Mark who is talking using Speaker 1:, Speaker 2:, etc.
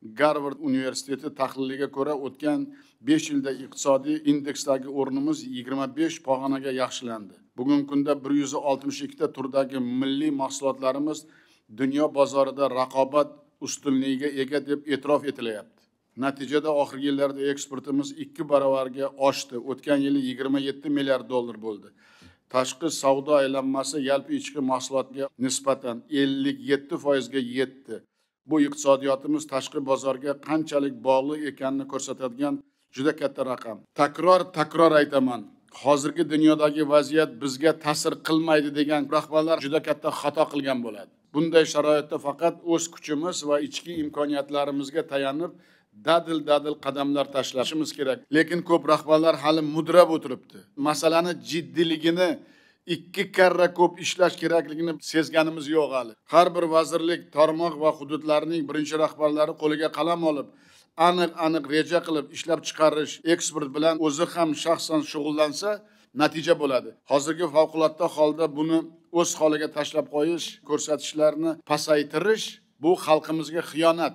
Speaker 1: Garvard universiteti tahliliga ko'ra o'tgan 5 yilda iqtisodiy indeksdagi o'rnimiz 25 pog'onaga yaxshilandi. Bugungi kunda 162 ta turdagi milliy mahsulotlarimiz dunyo bozorida raqobat ustunligiga ega deb e'tirof etilyapti. Natijada oxirgi yillarda eksportimiz 2 barobarga oshdi. O'tgan yili 27 milliard dollar bo'ldi. Tashqi savdo aylanmasi yalpi ichki mahsulotga nisbatan 57% ga yetdi. Bu iqtisodiyotimiz tashqi bozorga qanchalik bog'liq ekanini ko'rsatadigan juda katta raqam. Takror aytaman. Hozirgi dunyodagi vaziyat bizga ta'sir qilmaydi degan rahbarlar juda katta xato qilgan bo'ladi. Bunday sharoitda faqat o'z kuchimiz va ichki imkoniyatlarimizga tayanib dadil qadamlar tashlashimiz kerak. Lekin ko'p rahbarlar hali mudrab o'tiribdi. Masalani jiddiyligini 2 karra ko'p ishlash kerakligini sezganimiz yo'q hali. Har bir vazirlik, tarmoq va hududlarning birinchi rahbarlari qo'liga qalam olib, aniq reja qilib ishlab chiqarish, eksport bilan o'zi ham shaxsan shug'ullansa, natija bo'ladi. Hozirgi favqulodda holda buni o'z holiga tashlab qo'yish, ko'rsatishlarni pasaytirish bu xalqimizga xiyonat.